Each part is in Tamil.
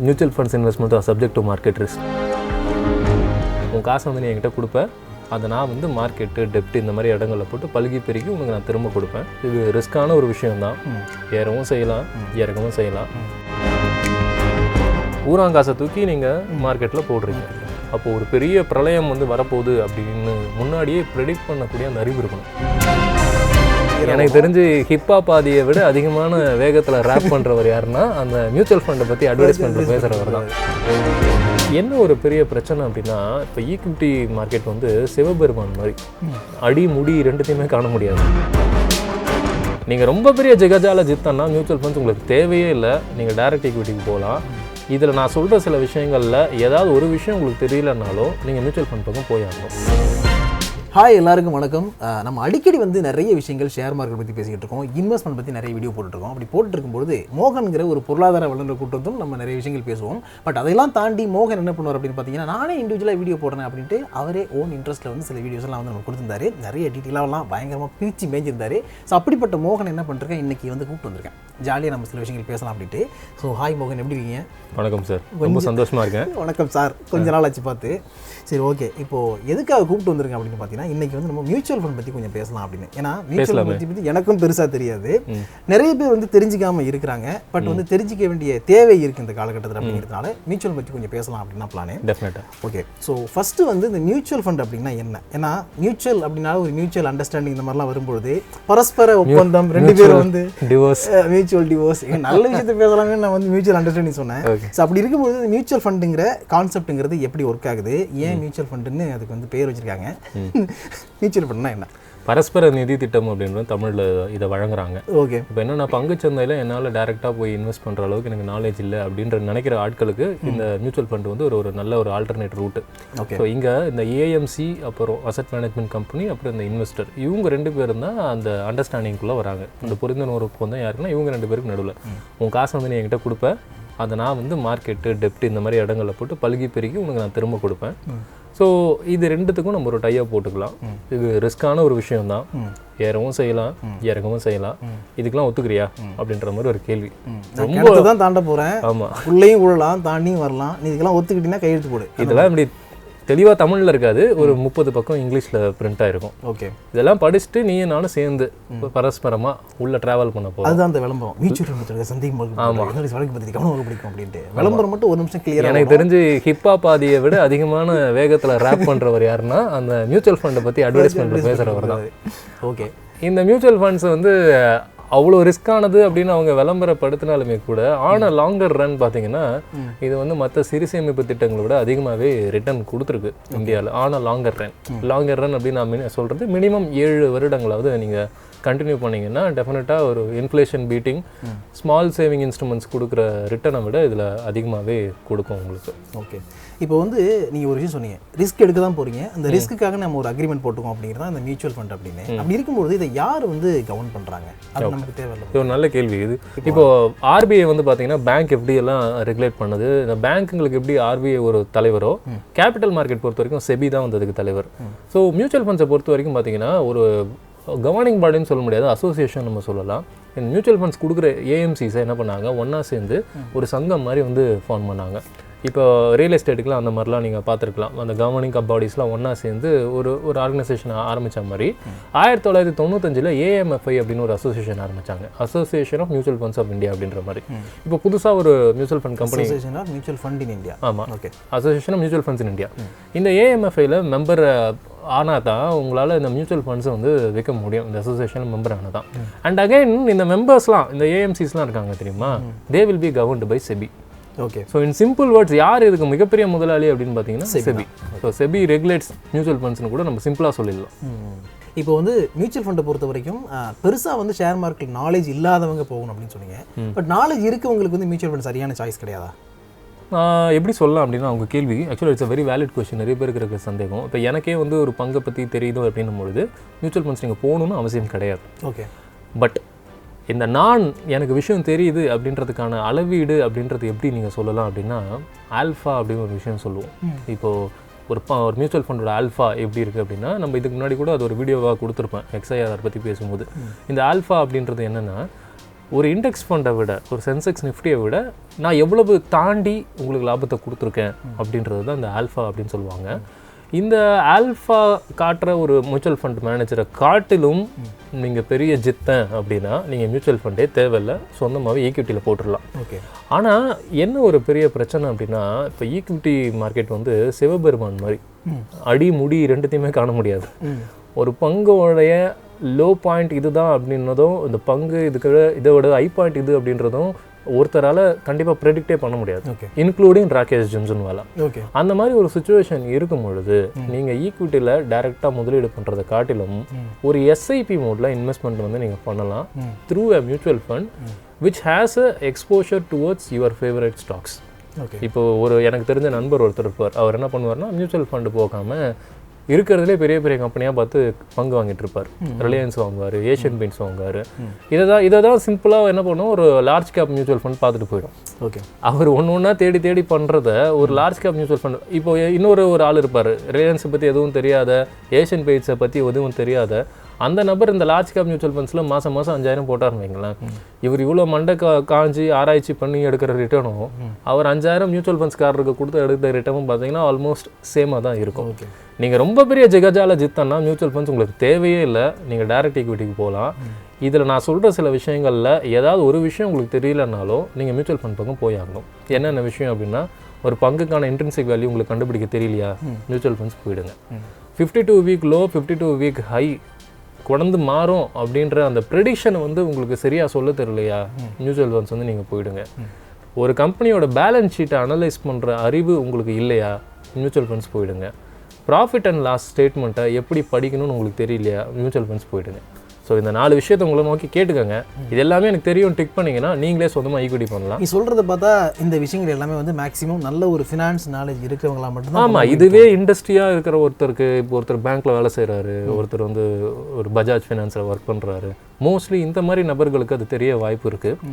Mutual funds investment R subject to market risk. உன் காசை வந்து நீ என்கிட்ட கொடுப்பேன், அதை நான் வந்து மார்க்கெட்டு டெப்ட் இந்த மாதிரி இடங்களில் போட்டு பழுகி பெருகி உனக்கு நான் திரும்ப கொடுப்பேன். இது ரிஸ்க்கான ஒரு விஷயம்தான். ஏறவும் செய்யலாம், இறக்கவும் செய்யலாம். ஊராங்காசை தூக்கி நீங்கள் மார்க்கெட்டில் போடுறீங்க. அப்போது ஒரு பெரிய பிரளயம் வந்து வரப்போகுது அப்படின்னு முன்னாடியே ப்ரெடிக்ட் பண்ணக்கூடிய அந்த அறிவு இருக்கணும். எனக்கு தெரிஞ்சு ஹிப்ஹாப் பாதியை விட அதிகமான வேகத்தில் ரேப் பண்ணுறவர் யாருன்னா அந்த மியூச்சுவல் ஃபண்டை பற்றி அட்வர்டைஸ்மெண்ட் பேசுகிறவர் தான். என்ன ஒரு பெரிய பிரச்சனை அப்படின்னா, இப்போ ஈக்விட்டி மார்க்கெட் வந்து சிவபெருமான் மாதிரி அடி முடி ரெண்டுத்தையுமே காண முடியாது. நீங்கள் ரொம்ப பெரிய ஜெகஜால ஜித்தன்னா மியூச்சுவல் ஃபண்ட்ஸ் உங்களுக்கு தேவையே இல்லை, நீங்கள் டைரக்ட் ஈக்விட்டிக்கு போகலாம். இதில் நான் சொல்கிற சில விஷயங்களில் ஏதாவது ஒரு விஷயம் உங்களுக்கு தெரியலனாலும் நீங்கள் மியூச்சுவல் ஃபண்ட் பக்கம் போய் ஆகணும். ஹாய் எல்லாருக்கும் வணக்கம். நம்ம அடிக்கடி வந்து நிறைய விஷயங்கள் ஷேர் மார்க்கெட் பற்றி பேசிக்கிட்டு இருக்கோம், இன்வெஸ்ட்மெண்ட் பற்றி நிறைய வீடியோ போட்டுருக்கோம். அப்படி போட்டுருக்கும்போது மோகன்கிற ஒரு பொருளாதார வல்லுநர் கூட்டத்தும் நம்ம நிறைய விஷயங்கள் பேசுவோம். பட் அதெல்லாம் தாண்டி மோகன் என்ன பண்ணுவார் அப்படின்னு பார்த்தீங்கன்னா, நானே இண்டிவிஜுவலாக வீடியோ போடுறேன் அப்படின்ட்டு அவரே ஓன் இன்ட்ரெஸ்ட்டில் வந்து சில வீடியோஸ்லாம் வந்து நம்ம கொடுத்துருந்தாரு. நிறைய டீட்டெயிலாகலாம் பயங்கரமாக பிரித்து மேய்ஞ்சிருந்தாரு. ஸோ அப்படிப்பட்ட மோகன் என்ன பண்ணிருக்கேன், இன்றைக்கி வந்து கூப்பிட்டு வந்திருக்கேன், ஜாலியாக நம்ம சில விஷயங்கள் பேசலாம் அப்படின்ட்டு. ஸோ ஹாய் மோகன், எப்படி இருக்கீங்க? வணக்கம் சார், ரொம்ப சந்தோஷமாக இருக்கேன். வணக்கம் சார், கொஞ்ச நாள் ஆச்சு பார்த்து. சரி, ஓகே. இப்போது எதுக்காக கூப்பிட்டு வந்திருக்கேன் அப்படின்னு பார்த்தீங்கன்னா, இன்றைக்கி வந்து நம்ம மியூச்சுவல் ஃபண்ட் பற்றி கொஞ்சம் பேசலாம் அப்படின்னு. ஏன்னா மியூச்சுவல் ஃபண்ட் பற்றி எனக்கும் பெருசாக தெரியாது, நிறைய பேர் வந்து தெரிஞ்சிக்காமல் இருக்கிறாங்க. பட் வந்து தெரிஞ்சிக்க வேண்டிய தேவை இருக்குது இந்த காலகட்டத்தில் அப்படிங்கிறதுனால மியூச்சுவல் பற்றி கொஞ்சம் பேசலாம் அப்படின்னா பிளானே. டெஃபினட்டாக. ஓகே, ஸோ ஃபஸ்ட்டு வந்து இந்த மியூச்சுவல் ஃபண்ட் அப்படின்னா என்ன? ஏன்னா மியூச்சுவல் அப்படின்னா ஒரு மியூச்சுவல் அண்டர்ஸ்டாண்டிங் இந்த மாதிரிலாம் வரும்பொழுது பரஸ்பர ஒப்பந்தம், ரெண்டு பேரும் வந்து டிவோர்ஸ், மியூச்சுவல் டிவோர்ஸ், நல்ல விஷயத்தை பேசலாமே நான் வந்து மியூச்சுவல் அண்டர்ஸ்டாண்டிங் சொன்னேன். ஸோ அப்படி இருக்கும்போது மியூச்சுவல் ஃபண்டுங்கிற கான்செப்ட்டுங்கிறது எப்படி ஒர்க் ஆகுது, ஏன் மியூச்சுவல் ஃபண்டுன்னு அதுக்கு வந்து பேர் வச்சிருக்காங்க? மியூச்சுவல் ஃபண்ட்னா என்ன? பரஸ்பர நிதி திட்டம் அப்படின்றது தமிழில் இதை வழங்குறாங்க. ஓகே. இப்போ என்னென்னா பங்குச்சந்தையில் என்னால் டேரெக்டாக போய் இன்வெஸ்ட் பண்ணுற அளவுக்கு எனக்கு நாலேஜ் இல்லை அப்படின்ற நினைக்கிற ஆட்களுக்கு இந்த மியூச்சுவல் ஃபண்ட் வந்து ஒரு நல்ல ஒரு ஆல்டர்னேட் ரூட்டு. ஓகே. ஸோ இங்கே இந்த ஏஎம்சி, அப்புறம் அசட் மேனேஜ்மெண்ட் கம்பெனி, அப்புறம் இந்த இன்வெஸ்டர், இவங்க ரெண்டு பேரும் தான் அந்த அண்டர்ஸ்டாண்டிங்குள்ளே வராங்க. இந்த புரிந்துணர்வு ஒப்பந்தம் யாருக்குன்னா இவங்க ரெண்டு பேருக்கு நடுவில். உன் காசை வந்து நீ என்கிட்ட கொடுப்பேன், அதை நான் வந்து மார்க்கெட்டு டெப்ட் இந்த மாதிரி இடங்களில் போட்டு பழுகி பெருகி உனக்கு நான் திரும்ப கொடுப்பேன். ஸோ இது ரெண்டுத்துக்கும் நம்ம ஒரு டையாக போட்டுக்கலாம். இது ரிஸ்க்கான ஒரு விஷயம்தான். ஏறவும் செய்யலாம், இறக்கவும் செய்யலாம். இதுக்கெல்லாம் ஒத்துக்கிறியா அப்படின்ற மாதிரி ஒரு கேள்வி. ரொம்ப தான் தாண்ட போகிறேன். ஆமாம், உள்ளேயும் விழலாம், தாண்டியும் வரலாம். நீ இதுக்கெல்லாம் ஒத்துக்கிட்டீங்கன்னா கையெழுத்து போடு. இதெல்லாம் இப்படி தெளிவாக தமிழில் இருக்காது, ஒரு 30 பக்கம் இங்கிலீஷில் பிரிண்ட் ஆகிருக்கும். ஓகே. இதெல்லாம் படிச்சுட்டு நீயும் நானும் சேர்ந்து பரஸ்பரமாக உள்ள ட்ராவல் பண்ண போகிறோம். அதுதான் அந்த விளம்பரம். மியூச்சுவல் ஃபண்ட் சந்தேகம். ஆமாம், வழக்கு பற்றி கவனம் பிடிக்கும் அப்படின்ட்டு விளம்பரம் மட்டும் ஒரு நிமிஷம் கிளியர். எனக்கு தெரிஞ்சு ஹிப்ஹாப் பாதியை விட அதிகமான வேகத்தில் ரேப் பண்ணுறவர் யாருன்னா அந்த மியூச்சுவல் ஃபண்டை பற்றி அட்வர்டைஸ்மெண்ட் பேசுகிறவர் தான். ஓகே. இந்த மியூச்சுவல் ஃபண்ட்ஸ் வந்து அவ்வளோ ரிஸ்க்கானது அப்படின்னு அவங்க விளம்பரப்படுத்தினாலுமே கூட ஆன லாங்கர் ரன் பார்த்தீங்கன்னா இது வந்து மற்ற சிறு சேமிப்பு திட்டங்களை விட அதிகமாகவே ரிட்டர்ன் கொடுத்துருக்கு இந்தியாவில். ஆன லாங்கர் ரன் அப்படின்னு நான் சொல்கிறது மினிமம் 7 வருடங்களாவது நீங்கள் கண்டினியூ பண்ணிங்கன்னா டெஃபினட்டாக ஒரு inflation beating small saving instruments கொடுக்குற ரிட்டர்னை விட இதில் அதிகமாகவே கொடுக்கும் உங்களுக்கு. ஓகே. இப்போ வந்து நீங்கள் ஒரு விஷயம் சொன்னீங்க, ரிஸ்க் எடுக்க தான் போகிறீங்க, அந்த ரிஸ்க்குக்காக நம்ம ஒரு அக்ரிமெண்ட் போட்டுக்கோம் அப்படிங்கிறதா இந்த மியூச்சுவல் ஃபண்ட் அப்படின்னு. அப்படி இருக்கும்போது இதை யார் வந்து கவர்ன் பண்ணுறாங்க, அது நமக்கு தேவையில்லை. இது ஒரு நல்ல கேள்வி. இது இப்போ ஆர்பிஐ வந்து பார்த்தீங்கன்னா பேங்க் எப்படி எல்லாம் ரெகுலேட் பண்ணுது, இந்த பேங்க்குங்களுக்கு எப்படி ஆர்பிஐ ஒரு தலைவரோ, கேபிட்டல் மார்க்கெட் பொறுத்த வரைக்கும் செபி தான் வந்து அதுக்கு தலைவர். ஸோ மியூச்சுவல் ஃபண்ட்ஸை பொறுத்த வரைக்கும் பார்த்தீங்கன்னா ஒரு கவர்னிங் பாடின்னு சொல்ல முடியாது, அசோசியேஷன் நம்ம சொல்லலாம். இந்த மியூச்சுவல் ஃபண்ட்ஸ் கொடுக்குற ஏஎம்சிஸை என்ன பண்ணாங்க, ஒன்றா சேர்ந்து ஒரு சங்கம் மாதிரி வந்து ஃபார்ம் பண்ணாங்க. இப்போ ரியல் எஸ்டேட்டுக்குலாம் அந்த மாதிரிலாம் நீங்கள் பார்த்துருக்கலாம். அந்த கவர்னிங் பாடிஸ்லாம் ஒன்றா சேர்ந்து ஒரு ஆர்கனைசேஷன் ஆரம்பித்த மாதிரி 1995 ஏஎம்எஃப்ஐ அப்படின்னு ஒரு அசோசியேஷன் ஆரம்பித்தாங்க, association of mutual funds of India அப்படின்ற மாதிரி. இப்போ புதுசாக ஒரு mutual fund company, association of mutual fund in India. ஆமாம், okay, association of mutual funds in India. இந்த ஏஎம்எஃப்ஐயில் மெம்பர் ஆனால் தான் உங்களால் இந்த மியூச்சுவல் ஃபண்ட்ஸை வந்து விற்க முடியும், இந்த அசோசியேஷன் மெம்பர் ஆனால் தான். அண்ட் அகைன் இந்த மெம்பர்ஸ்லாம், இந்த ஏஎம்சிஸ்லாம் இருக்காங்க தெரியுமா, they will be governed by SEBI. Okay. So in simple words யார் இதுக்கு மிகப்பெரிய முதலாளி அப்படின்னு பார்த்தீங்கன்னா SEBI. So SEBI regulates mutual ஃபண்ட்ஸ்னு கூட நம்ம சிம்பிளாக சொல்லிடலாம். இப்போ வந்து மியூச்சுவல் ஃபண்டை பொறுத்த வரைக்கும் பெருசாக வந்து ஷேர் மார்க்கெட் நாலேஜ் இல்லாதவங்க போகணும் அப்படின்னு சொன்னீங்க. பட் நாலேஜ் இருக்கவங்களுக்கு வந்து மியூச்சுவல் ஃபண்ட் சரியான சாய்ஸ் கிடையாதா? எப்படி சொல்லலாம் அப்படின்னா அவங்க கேள்வி ஆக்சுவலாக it's a very valid question. நிறைய பேருக்கு இருக்கிற சந்தேகம். இப்போ எனக்கே வந்து ஒரு பங்கை பற்றி தெரியுது அப்படின்னும் பொழுது மியூச்சுவல் ஃபண்ட்ஸ் நீங்கள் போகணுன்னு அவசியம் கிடையாது. ஓகே. பட் இந்த எனக்கு விஷயம் தெரியுது அப்படின்றதுக்கான அளவீடு அப்படின்றது எப்படி நீங்கள் சொல்லலாம் அப்படின்னா ஆல்ஃபா அப்படின்னு ஒரு விஷயம் சொல்லுவோம். இப்போது ஒரு மியூச்சுவல் ஃபண்டோட ஆல்ஃபா எப்படி இருக்குது அப்படின்னா, நம்ம இதுக்கு முன்னாடி கூட அது ஒரு வீடியோவாக கொடுத்துருப்பேன் எக்ஸ்ஐஆர் பற்றி பேசும்போது. இந்த ஆல்ஃபா அப்படின்றது என்னென்னா ஒரு இண்டெக்ஸ் ஃபண்டை விட ஒரு சென்செக்ஸ் நிஃப்டியை விட நான் எவ்வளவு தாண்டி உங்களுக்கு லாபத்தை கொடுத்துருக்கேன் அப்படின்றது தான் இந்த ஆல்ஃபா அப்படின்னு சொல்லுவாங்க. இந்த ஆல்ஃபா காட்டுற ஒரு மியூச்சுவல் ஃபண்ட் மேனேஜரை காட்டிலும் நீங்கள் பெரிய ஜித்தன் அப்படின்னா நீங்கள் மியூச்சுவல் ஃபண்டே தேவையில்லை, சொந்தமாகவே ஈக்விட்டியில் போட்டுடலாம். ஓகே. ஆனால் என்ன ஒரு பெரிய பிரச்சனை அப்படின்னா, இப்போ ஈக்விட்டி மார்க்கெட் வந்து சிவபெருமான் மாதிரி அடி முடி ரெண்டுத்தையுமே காண முடியாது. ஒரு பங்கோடைய லோ பாயிண்ட் இதுதான் அப்படின்றதும், இந்த பங்கு இதுக்கு இதோட ஹை பாயிண்ட் இது அப்படின்றதும் ஒருத்தரால் கண்டிப்பாக ப்ரெடிக்டே பண்ண முடியாது, இன்க்ளூடிங் ராகேஷ் ஜுன்ஜுன்வாலா. ஓகே. அந்த மாதிரி ஒரு சுச்சுவேஷன் இருக்கும் பொழுது நீங்கள் ஈக்விட்டியில் டைரெக்டாக முதலீடு பண்ணுறதை காட்டிலும் ஒரு எஸ்ஐபி மோடில் இன்வெஸ்ட்மெண்ட் வந்து நீங்கள் பண்ணலாம் through a mutual fund which has a exposure towards your favourite stocks. Okay. இப்போ எனக்கு தெரிஞ்ச நண்பர் ஒருத்தர் இருப்பார். அவர் என்ன பண்ணுவார்னா, மியூச்சுவல் ஃபண்டு போகாமல் இருக்கிறதுலே பெரிய பெரிய கம்பெனியாக பார்த்து பங்கு வாங்கிட்டு இருப்பார். ரிலையன்ஸ் வாங்குவார், ஏஷியன் பெயிண்ட்ஸ் வாங்குவார். இதை தான் சிம்பிளாக என்ன பண்ணுவோம், ஒரு லார்ஜ் கேப் மியூச்சுவல் ஃபண்ட் பார்த்துட்டு போயிடும். ஓகே. அவர் ஒன்று தேடி பண்ணுறத ஒரு லார்ஜ் கேப் மியூச்சுவல் ஃபண்ட். இப்போ இன்னொரு ஆள் இருப்பார், ரிலையன்ஸை பற்றி எதுவும் தெரியாத, ஏஷியன் பெயிண்ட்ஸை பற்றி எதுவும் தெரியாத அந்த நபர் இந்த லார்ஜ் கேப் மியூச்சுவல் ஃபண்ட்ஸில் மாதம் 5,000 போட்டார்னு வைங்களேன். இவர் இவ்வளோ மண்டை காஞ்சி ஆராய்ச்சி பண்ணி எடுக்கிற ரிட்டர்னும் அவர் 5,000 மியூச்சுவல் ஃபண்ட்ஸ்காரருக்கு கொடுத்து எடுத்த ரிட்டர்னும் பார்த்தீங்கன்னா ஆல்மோஸ்ட் சேமாக தான் இருக்கும். நீங்கள் ரொம்ப பெரிய ஜெகஜால ஜித்தன்னா மியூச்சுவல் ஃபண்ட்ஸ் உங்களுக்கு தேவையே இல்லை, நீங்கள் டைரக்ட் ஈக்விட்டிக்கு போகலாம். இதில் நான் சொல்கிற சில விஷயங்களில் ஏதாவது ஒரு விஷயம் உங்களுக்கு தெரியலனாலும் நீங்கள் மியூச்சுவல் ஃபண்ட் பக்கம் போய் ஆகணும். என்னென்ன விஷயம் அப்படின்னா, ஒரு பங்குக்கான இன்ட்ரின்சிக் வேல்யூ உங்களுக்கு கண்டுபிடிக்க தெரியலையா, மியூச்சுவல் ஃபண்ட்ஸ் போயிடுங்க. 52 வீக் லோ 52 வீக் ஹை கொண்டு மாறும் அப்படின்ற அந்த ப்ரெடிக்ஷனை வந்து உங்களுக்கு சரியாக சொல்ல தெரியலையா, மியூச்சுவல் ஃபண்ட்ஸ் வந்து நீங்கள் போயிடுங்க. ஒரு கம்பெனியோட பேலன்ஸ் ஷீட்டை அனலைஸ் பண்ணுற அறிவு உங்களுக்கு இல்லையா, மியூச்சுவல் ஃபண்ட்ஸ் போயிடுங்க. ப்ராஃபிட் அண்ட் லாஸ் ஸ்டேட்மெண்ட்டை எப்படி படிக்கணும்னு உங்களுக்கு தெரியலையா, மியூச்சுவல் ஃபண்ட்ஸ் போயிடுங்க. ஸோ இந்த 4 விஷயத்தை உங்களை நோக்கி கேட்டுக்கோங்க. இது எல்லாமே எனக்கு தெரியும் டிக் பண்ணிங்கன்னா நீங்களே சொந்தமாக ஈக்விட்டி பண்ணலாம். நீ சொல்கிறத பார்த்தா இந்த விஷயங்கள் எல்லாமே வந்து மேக்ஸிமம் நல்ல ஒரு ஃபினான்ஸ் நாலேஜ் இருக்கிறவங்களா மட்டும்தான். ஆமாம், இதுவே இண்டஸ்ட்ரியாக இருக்கிற ஒருத்தருக்கு, இப்போ ஒருத்தர் பேங்க்கில் வேலை செய்கிறாரு, ஒருத்தர் வந்து ஒரு பஜாஜ் ஃபினான்ஸில் ஒர்க் பண்ணுறாரு, மோஸ்ட்லி இந்த மாதிரி நபர்களுக்கு அது தெரிய வாய்ப்பு இருக்குது.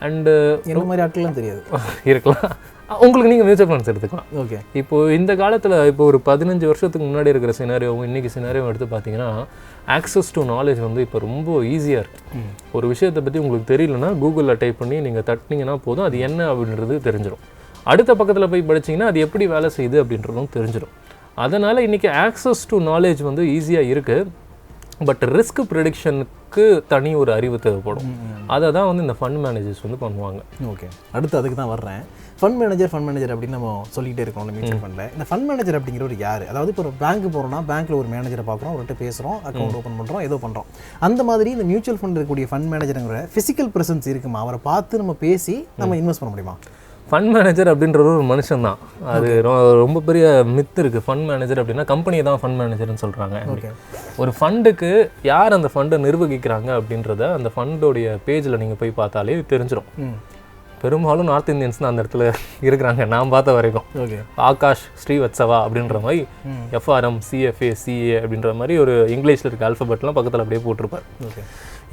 அண்டு இந்த மாதிரி ஆட்கள்லாம் தெரியாது இருக்கலாம். உங்களுக்கு நீங்கள் மியூச்சுவல் ஃபண்ட்ஸ் எடுத்துக்கலாம். ஓகே. இப்போது இந்த காலத்தில் இப்போ ஒரு 15 வருஷத்துக்கு முன்னாடி இருக்கிற சினாரியோவும் இன்றைக்கி சினாரியோவும் எடுத்து பார்த்தீங்கன்னா ஆக்சஸ் டு நாலேஜ் வந்து இப்போ ரொம்ப ஈஸியாக இருக்குது. ஒரு விஷயத்தை பற்றி உங்களுக்கு தெரியலன்னா கூகுளில் டைப் பண்ணி நீங்கள் தட்டினீங்கன்னா போதும், அது என்ன அப்படின்றது தெரிஞ்சிடும். அடுத்த பக்கத்தில் போய் படிச்சிங்கன்னா அது எப்படி வேலை செய்யுது அப்படின்றதும் தெரிஞ்சிடும். அதனால் இன்றைக்கி ஆக்சஸ் டு நாலேஜ் வந்து ஈஸியாக இருக்குது. பட் ரிஸ்க் ப்ரெடிக்ஷனுக்கு தனி ஒரு அறிவு தேவைப்படும். அதை தான் வந்து இந்த ஃபண்ட் மேனேஜர்ஸ் வந்து பண்ணுவாங்க. ஓகே. அடுத்து அதுக்கு தான் வர்றேன். ஃபண்ட் மேனேஜர் அப்படின்னு நம்ம சொல்லிகிட்டே இருக்கோம் மியூச்சுவல் ஃபண்டில். இந்த ஃபண்ட் மேனேஜர் அப்படிங்கிறவர் யார்? அதாவது இப்போ ஒரு பேங்க் போகிறோம்னா பேங்க்கில் ஒரு மேனேஜரை பார்க்குறோம், அவர்கிட்ட பேசுகிறோம், அக்கௌண்ட் ஓப்பன் பண்ணுறோம், ஏதோ பண்ணுறோம். அந்த மாதிரி இந்த மியூச்சுவல் ஃபண்ட் இருக்கக்கூடிய ஃபண்ட் மேனேஜருங்கிற ஃபிசிக்கல் ப்ரெசன்ஸ் இருக்குமா? அவரை பார்த்து நம்ம பேசி நம்ம இன்வெஸ்ட் பண்ண முடியுமா? ஃபண்ட் மேனேஜர் அப்படின்றது ஒரு மனுஷன் தான். அது ரொம்ப பெரிய மித்து இருக்குது. ஃபண்ட் மேனேஜர் அப்படின்னா கம்பெனியை தான் ஃபண்ட் மேனேஜர்னு சொல்கிறாங்க. ஒரு ஃபண்டுக்கு யார் அந்த ஃபண்டை நிர்வகிக்கிறாங்க அப்படின்றத அந்த ஃபண்டோடைய பேஜில் நீங்கள் போய் பார்த்தாலே தெரிஞ்சிடும். பெரும்பாலும் நார்த் இந்தியன்ஸ் தான் அந்த இடத்துல இருக்கிறாங்க நான் பார்த்த வரைக்கும். ஓகே. ஆகாஷ் ஸ்ரீவத்சவா அப்படின்ற மாதிரி எஃப்ஆர்எம் சிஎஃப்ஏ சிஏ அப்படின்ற மாதிரி ஒரு இங்கிலீஷில் இருக்க ஆல்ஃபபெட்லாம் பக்கத்தில் அப்படியே போட்டிருப்பார். ஓகே.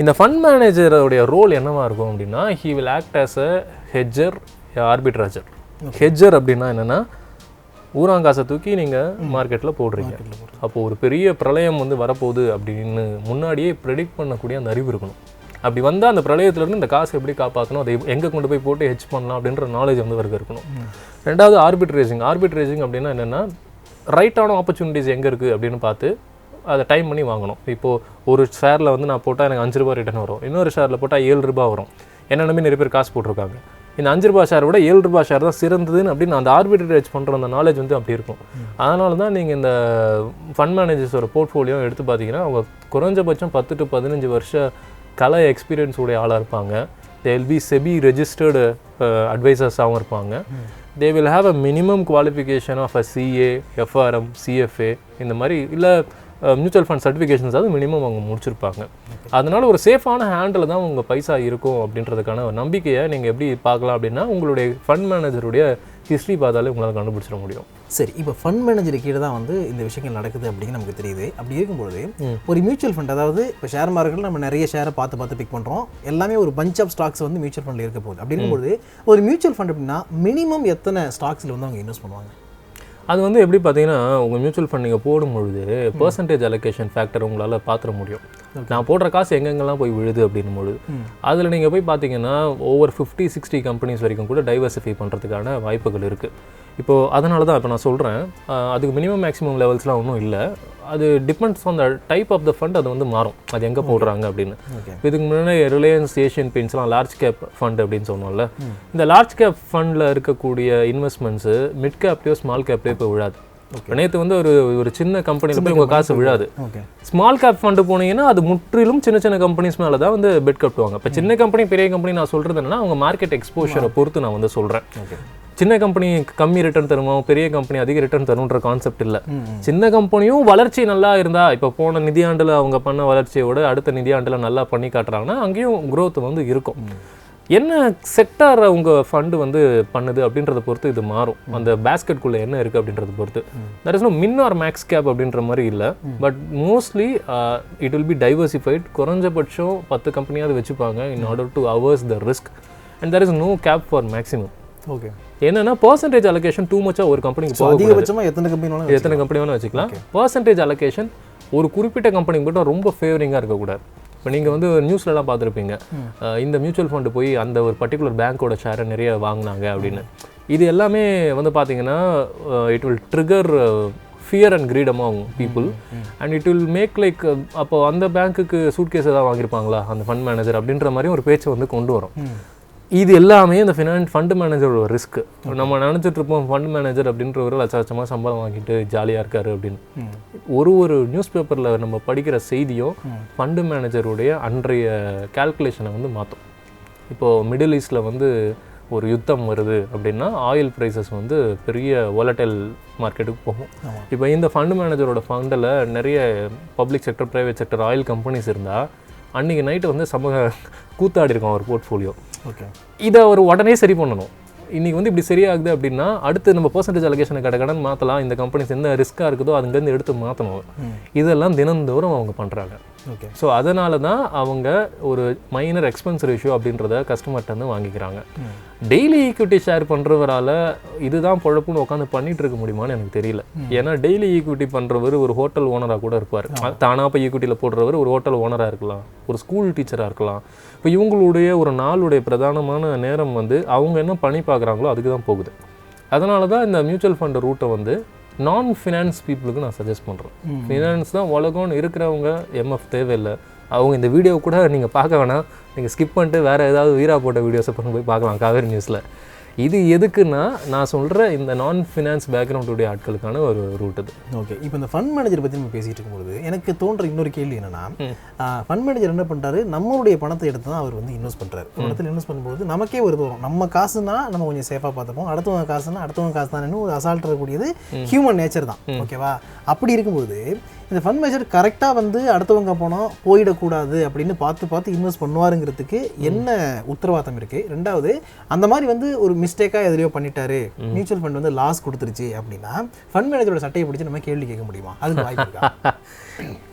இந்த ஃபண்ட் மேனேஜருடைய ரோல் என்னவா இருக்கும் அப்படின்னா, he will act as a hedger, arbitrageur. Hedger அப்படின்னா என்னென்னா, ஊராங்காசை தூக்கி நீங்கள் மார்க்கெட்டில் போடுறீங்க. அப்போது ஒரு பெரிய பிரளயம் வந்து வரப்போகுது அப்படின்னு முன்னாடியே ப்ரெடிக்ட் பண்ணக்கூடிய அந்த அறிவு இருக்கணும். அப்படி வந்தால் அந்த பிரளயத்துலேருந்து இந்த காசை எப்படி காப்பாற்றணும், அதை எங்கே கொண்டு போய் போட்டு ஹெட்ஜ் பண்ணலாம் அப்படின்ற நாலேஜ் வந்து அவருக்கு இருக்கணும். ரெண்டாவது ஆர்பிட்ரேஜிங். ஆர்பிட்ரேஜிங் அப்படின்னா என்னென்னா, ரைட்டான ஆப்பர்ச்சுனிட்டிஸ் எங்கே இருக்குது அப்படின்னு பார்த்து அதை டைம் பண்ணி வாங்கணும். இப்போது ஒரு ஷேரில் வந்து நான் போட்டால் எனக்கு 5 ரூபா ரிட்டர்ன் வரும், இன்னொரு ஷேரில் போட்டால் 7 ரூபா வரும். என்ன நம்பி நிறைய பேர் காசு போட்டிருக்காங்க. இந்த 5 ரூபா ஷேரை விட 7 ரூபா ஷேர் தான் சிறந்ததுன்னு அப்படின்னு அந்த ஆர்பிட்ரேஜ் பண்ணுற அந்த நாலேஜ் வந்து அப்படி இருக்கும். அதனால தான் நீங்கள் இந்த ஃபண்ட் மேனேஜர்ஸோட போர்ட்ஃபோலியோ எடுத்து பார்த்தீங்கன்னா அவங்க குறைஞ்சபட்சம் 10 to 15 வருஷ கலை எக்ஸ்பீரியன்ஸ் உடைய ஆளாக இருப்பாங்க. They will be SEBI registered அட்வைசர்ஸாகவும் இருப்பாங்க. They will have a minimum qualification of a CA, FRM, CFA இந்த மாதிரி இல்லை மியூச்சுவல் ஃபண்ட் சர்டிஃபிகேஷன்ஸ் அது மினிமம் அவங்க முடிச்சிருப்பாங்க. அதனால் ஒரு சேஃபான ஹேண்டில் தான் உங்கள் பைசா இருக்கும் அப்படின்றதுக்கான ஒரு நம்பிக்கையை நீங்கள் எப்படி பார்க்கலாம் அப்படின்னா, உங்களுடைய ஃபண்ட் மேனேஜருடைய ஹிஸ்ட்ரி பார்த்தாலே உங்களால் கண்டுபிடிச்சிட முடியும். சரி, இப்போ ஃபண்ட் மேனேஜர் கீழே தான் வந்து இந்த விஷயங்கள் நடக்குது அப்படின்னு நமக்கு தெரியுது. அப்படி இருக்கும்போது ஒரு மியூச்சுவல் ஃபண்ட், அதாவது இப்போ ஷேர் மார்க்கெட்டில் நம்ம நிறைய ஷேரை பார்த்து பிக் பண்ணுறோம், எல்லாமே ஒரு பஞ்ச் ஆஃப் ஸ்டாக்ஸ் வந்து மியூச்சுவல் ஃபண்டில் இருக்க போகுது. அப்படி இருக்கும்போது ஒரு மியூச்சுவல் ஃபண்ட் அப்படின்னா மினிமம் எத்தனை ஸ்டாக்ஸில் வந்து அவங்க இன்வெஸ்ட் பண்ணுவாங்க? அது வந்து எப்படி பார்த்தீங்கன்னா, உங்கள் மியூச்சுவல் ஃபண்ட் நீங்கள் போடும்பொழுது பர்சன்டேஜ் அலோகேஷன் ஃபேக்டர் உங்களால் பார்த்துட முடியும். நான் போடுற காசு எங்கெங்கெல்லாம் போய் விழுது அப்படின்னும்போது அதில் நீங்கள் போய் பார்த்தீங்கன்னா ஓவர் 50-60 கம்பெனிஸ் வரைக்கும் கூட டைவர்சிஃபை பண்ணுறதுக்கான வாய்ப்புகள் இருக்குது. இப்போது அதனால தான் இப்போ நான் சொல்கிறேன், அதுக்கு மினிமம் மேக்ஸிமம் லெவல்ஸ்லாம் ஒன்றும் இல்லை. அது depends on the type of the fund, அது வந்து மாறும், அது எங்கே போடுறாங்க அப்படின்னு. இதுக்கு முன்னாடி ரிலையன்ஸ் ஏஷியன் பெயிண்ட்ஸ்லாம் லார்ஜ் கேப் ஃபண்ட் அப்படின்னு சொன்னோம்ல, இந்த லார்ஜ் கேப் ஃபண்டில் இருக்கக்கூடிய இன்வெஸ்ட்மெண்ட்ஸு மிட் கேப்லேயோ ஸ்மால் கேப்லேயோ இப்போ விழாது. நேற்று வந்து ஒரு சின்ன கம்பெனியில் போய் உங்கள் காசு விழாது. ஸ்மால் கேப் ஃபண்டு போனீங்கன்னா அது முற்றிலும் சின்ன சின்ன கம்பெனிஸ் மேலே தான் வந்து பெட் கட்டுவாங்க. இப்போ சின்ன கம்பெனி பெரிய கம்பெனி நான் சொல்கிறது என்னன்னா, அவங்க மார்க்கெட் எக்ஸ்போஷரை பொறுத்து நான் வந்து சொல்கிறேன். சின்ன கம்பெனி கம்மி ரிட்டர்ன் தருமா, பெரிய கம்பெனி அதிக ரிட்டர்ன் தரும்ன்ற கான்செப்ட் இல்லை. சின்ன கம்பெனியும் வளர்ச்சி நல்லா இருந்தா, இப்போ போன நிதியாண்டில் அவங்க பண்ண வளர்ச்சியோட அடுத்த நிதியாண்டில் நல்லா பண்ணி காட்டுறாங்கன்னா அங்கேயும் growth வந்து இருக்கும். என்ன செக்டார் உங்கள் ஃபண்டு வந்து பண்ணுது அப்படின்றத பொறுத்து இது மாறும். அந்த பேஸ்கெட்குள்ளே என்ன இருக்குது அப்படின்றத பொறுத்து. தட் இஸ் நோ மின் ஆர் மேக்ஸ் கேப் அப்படின்ற மாதிரி இல்லை. But mostly it will be diversified. குறைஞ்சபட்சம் 10 கம்பெனியாவது வச்சுப்பாங்க in order to hours the risk. And there is no cap for maximum. Okay, என்னன்னா பர்சன்டேஜ் அலோகேஷன் டூ மச்சாக ஒரு கம்பெனிக்கு அதிகபட்சமாக எத்தனை கம்பெனி வேணால் வச்சுக்கலாம். பர்சன்டேஜ் அலோகேஷன் ஒரு குறிப்பிட்ட கம்பெனிக்கு மட்டும் ரொம்ப ஃபேவரிங்காக இருக்கக்கூடாது. இப்போ நீங்கள் வந்து நியூஸ்லலாம் பார்த்துருப்பீங்க, இந்த மியூச்சுவல் ஃபண்டு போய் அந்த ஒரு பர்டிகுலர் பேங்க்கோட ஷேரை நிறைய வாங்கினாங்க அப்படின்னு. இது எல்லாமே வந்து பார்த்தீங்கன்னா it will trigger fear and create among people and it will make like அப்போ அந்த பேங்க்குக்கு சூட் கேஸ் ஏதாவது வாங்கியிருப்பாங்களா அந்த ஃபண்ட் மேனேஜர் அப்படின்ற மாதிரி ஒரு பேச்சை வந்து கொண்டு வரும். இது எல்லாமே இந்த ஃபண்டு மேனேஜரோட ரிஸ்க். நம்ம நினச்சிட்டு இருப்போம் ஃபண்ட் மேனேஜர் அப்படின்றவர் லட்சமாக சம்பளம் வாங்கிட்டு ஜாலியாக இருக்காரு அப்படின்னு. ஒரு நியூஸ் பேப்பரில் நம்ம படிக்கிற செய்தியும் ஃபண்டு மேனேஜருடைய அன்றைய கால்குலேஷனை வந்து மாற்றும். இப்போது மிடில் ஈஸ்டில் வந்து ஒரு யுத்தம் வருது அப்படின்னா ஆயில் ப்ரைஸஸ் வந்து பெரிய வாலடைல் மார்க்கெட்டுக்கு போகும். இப்போ இந்த ஃபண்டு மேனேஜரோட ஃபண்டில் நிறைய public sector, private sector oil companies இருந்தால் அன்றைக்கி நைட்டு வந்து கூத்தாடி இருக்கும் ஒரு போர்ட்ஃபோலியோ. ஓகே, இதை ஒரு உடனே சரி பண்ணணும். இன்றைக்கி வந்து இப்படி சரியாகுது அப்படின்னா அடுத்து நம்ம பர்சன்டேஜ் அலோகேஷனை கடன் மாற்றலாம். இந்த கம்பெனிஸ் என்ன ரிஸ்க்காக இருக்குதோ அதுங்கேருந்து எடுத்து மாற்றணும். இதெல்லாம் தினந்தோறும் அவங்க பண்ணுறாங்க. ஓகே, ஸோ அதனால தான் அவங்க ஒரு மைனர் எக்ஸ்பென்ஸ் ரேஷியோ அப்படின்றத கஸ்டமர்கிட்ட வாங்கிக்கிறாங்க. டெய்லி ஈக்விட்டி ஷேர் பண்ணுறவரால் இதுதான் பொழப்புன்னு உட்காந்து பண்ணிட்டு இருக்க முடியுமான்னு எனக்கு தெரியல. ஏன்னா டெய்லி ஈக்விட்டி பண்ணுறவர் ஒரு ஹோட்டல் ஓனராக கூட இருப்பார். தானாக போய் ஈக்விட்டியில் போடுறவர் ஒரு ஹோட்டல் ஓனராக இருக்கலாம், ஒரு ஸ்கூல் டீச்சராக இருக்கலாம். இப்போ இவங்களுடைய ஒரு நாளுடைய பிரதானமான நேரம் வந்து அவங்க என்ன பண்ணி பார்க்குறாங்களோ அதுக்கு தான் போகுது. அதனால தான் இந்த மியூச்சுவல் ஃபண்ட் ரூட்டை வந்து நான் ஃபினான்ஸ் பீப்புளுக்கு நான் சஜஸ்ட் பண்ணுறேன். ஃபினான்ஸ் தான் உலகம்னு இருக்கிறவங்க எம்எஃப் தேவையில்லை. அவங்க இந்த வீடியோ கூட நீங்கள் பார்க்க வேணாம், நீங்கள் ஸ்கிப் பண்ணிட்டு வேறு ஏதாவது வீரா போட்ட வீடியோஸை பண்ணி போய் பார்க்கலாம் காவேரி நியூஸில். இது எதுக்குன்னா நான் சொல்கிற இந்த நான் ஃபினான்ஸ் பேக்ரவுண்டுடைய ஆட்களுக்கான ஒரு ரூட் இது. ஓகே, இப்போ இந்த ஃபண்ட் மேனேஜர் பற்றி நம்ம பேசிகிட்டு இருக்கும்போது எனக்கு தோன்ற இன்னொரு கேள்வி என்னென்னா, ஃபண்ட் மேனேஜர் என்ன பண்ணுறாரு, நம்மளுடைய பணத்தை எடுத்து தான் அவர் வந்து இன்வெஸ்ட் பண்ணுறாரு. ஒரு இடத்துல இன்வெஸ்ட் பண்ணும்போது நமக்கே ஒரு தோறும் நம்ம காசுனா நம்ம கொஞ்சம் சேஃபாக பார்த்துப்போம், அடுத்தவங்க காசுனா அடுத்தவங்க காசு தான் ஒரு அசால்ட் இருக்கக்கூடியது ஹியூமன் நேச்சர் தான். ஓகேவா? அப்படி இருக்கும்போது இந்த ஃபண்ட் மேனேஜர் கரெக்டாக வந்து அடுத்தவங்க பணம் போயிடக்கூடாது அப்படின்னு பார்த்து இன்வெஸ்ட் பண்ணுவாருங்கிறதுக்கு என்ன உத்தரவாதம் இருக்குது? ரெண்டாவது, அந்த மாதிரி வந்து ஒரு மிஸ்டேக்காக எதுலையோ பண்ணிட்டாரு, மியூச்சுவல் ஃபண்ட் வந்து லாஸ் கொடுத்துருச்சு அப்படின்னா ஃபண்ட் மேனேஜரோட சட்டையை பிடிச்சி நம்ம கேள்வி கேட்க முடியுமா? அதுக்கு வாய்ப்பு இருக்கா?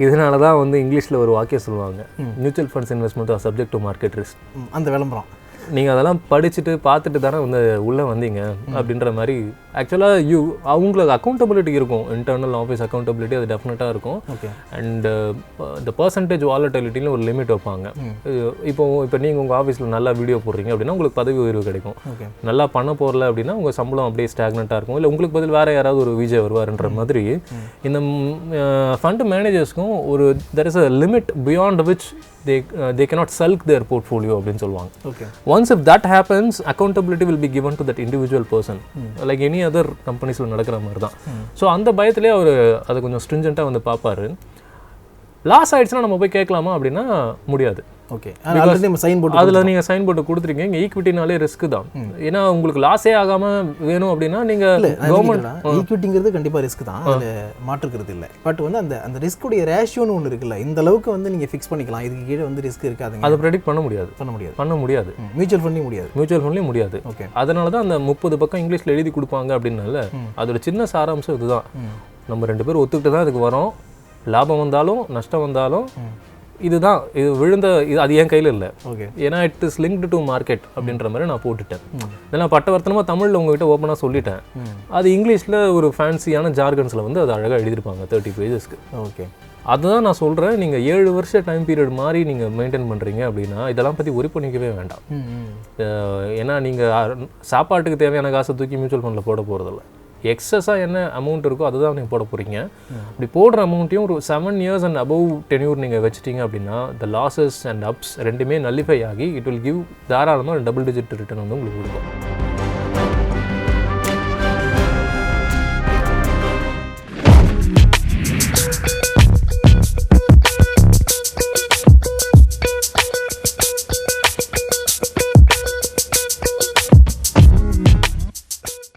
இதனால தான் வந்து இங்கிலீஷில் ஒரு வாக்கியம் சொல்லுவாங்க, mutual funds investment R subject to market risk. அந்த விளம்பரம் நீங்கள் அதெல்லாம் படிச்சுட்டு பார்த்துட்டு தானே வந்து உள்ளே வந்தீங்க அப்படின்ற மாதிரி. ஆக்சுவலாக அவங்களுக்கு அக்கௌண்டபிலிட்டி இருக்கும், இன்டர்னல் ஆஃபீஸ் அக்கௌண்டபிலிட்டி அது டெஃபினட்டாக இருக்கும். அண்ட் இந்த பர்சன்டேஜ் வாலட்டிலிட்டின்னு ஒரு லிமிட் வைப்பாங்க. இப்போ நீங்கள் உங்கள் ஆஃபீஸில் நல்லா வீடியோ போடுறீங்க அப்படின்னா உங்களுக்கு பதவி உயர்வு கிடைக்கும். நல்லா பண்ண போகல அப்படின்னா உங்கள் சம்பளம் அப்படியே ஸ்டாக்னட்டாக இருக்கும், இல்லை உங்களுக்கு பதில் வேறு யாராவது ஒரு விஜய் வருவார்ன்ற மாதிரி. இந்த ஃபண்ட் மேனேஜர்ஸ்க்கும் ஒரு there is a limit beyond which they cannot sulk their portfolio அப்படின்னு சொல்லுவாங்க. Okay. Once if that happens, accountability will be given to that individual person. Like any other companiesல நடக்கிற மாதிரி தான். ஸோ அந்த பயத்திலே அவர் அதை கொஞ்சம் ஸ்ட்ரிஞ்செண்ட்டாக வந்து பார்ப்பாரு. லாஸ் ஆயிடுச்சுன்னா நம்ம போய் கேட்கலாமா அப்படின்னா முடியாது. ஓகே, அதில் நீங்கள் சைன் போட்டு கொடுத்துருக்கீங்க. இங்கே ஈக்விட்டினாலே ரிஸ்க் தான். ஏன்னா உங்களுக்கு லாஸே ஆகாமல் வேணும் அப்படின்னா நீங்கள் கவர்மெண்ட் ஈக்விட்டிங்கிறது கண்டிப்பாக ரிஸ்க் தான், அதில் மாற்றுக்கிறது இல்லை. பட் வந்து அந்த ரிஸ்க்குடைய ரேஷியோன்னு ஒன்று இருக்குல்ல, இந்த அளவுக்கு வந்து நீங்கள் ஃபிக்ஸ் பண்ணிக்கலாம், இதுக்கு கீழே வந்து ரிஸ்க் இருக்காது, அதை ப்ரெடிக்ட் பண்ண முடியாது. மியூச்சுவல் ஃபண்ட்லேயும் முடியாது. ஓகே, அதனால தான் அந்த 30 பக்கம் இங்கிலீஷில் எழுதி கொடுப்பாங்க அப்படின்னால அதோட சின்ன சாராம்சம் இதுதான். நம்ம 2 பேரும் ஒத்துக்கிட்டு தான் இதுக்கு வரோம். லாபம் வந்தாலும் நஷ்டம் வந்தாலும் இதுதான், இது விழுந்த இது அது என் கையில் இல்லை. ஓகே, ஏன்னா it is linked to market அப்படின்ற மாதிரி நான் போட்டுட்டேன். இதெல்லாம் பட்டவர்த்தனமாக தமிழில் உங்ககிட்ட ஓப்பனாக சொல்லிட்டேன். அது இங்கிலீஷில் ஒரு ஃபேன்சியான ஜார்கன்ஸில் வந்து அது அழகாக எழுதியிருப்பாங்க 30 பேஜஸ்க்கு. ஓகே, அதுதான் நான் சொல்கிறேன். நீங்கள் 7 வருஷ டைம் பீரியட் மாதிரி நீங்கள் மெயின்டைன் பண்ணுறீங்க அப்படின்னா இதெல்லாம் பற்றி ஒரி பண்ணிக்கவே வேண்டாம். ஏன்னா நீங்கள் சாப்பாட்டுக்கு தேவையான காசை தூக்கி மியூச்சுவல் ஃபண்டில் போட போகிறதில்ல. எக்ஸஸாக என்ன அமௌண்ட் இருக்கோ அதுதான் நீங்கள் போட போகிறீங்க. அப்படி போடுற அமௌண்ட்டையும் ஒரு 7 இயர்ஸ் அண்ட் அபவ் டென்யூர் நீங்கள் வச்சுட்டீங்க அப்படின்னா த லாஸஸ் அண்ட் அப்ஸ் ரெண்டுமே நல்லிஃபை ஆகி இட் வில் கிவ் தாராளமாக டபுள் டிஜிட் ரிட்டர்ன் வந்து உங்களுக்கு கொடுக்கும்.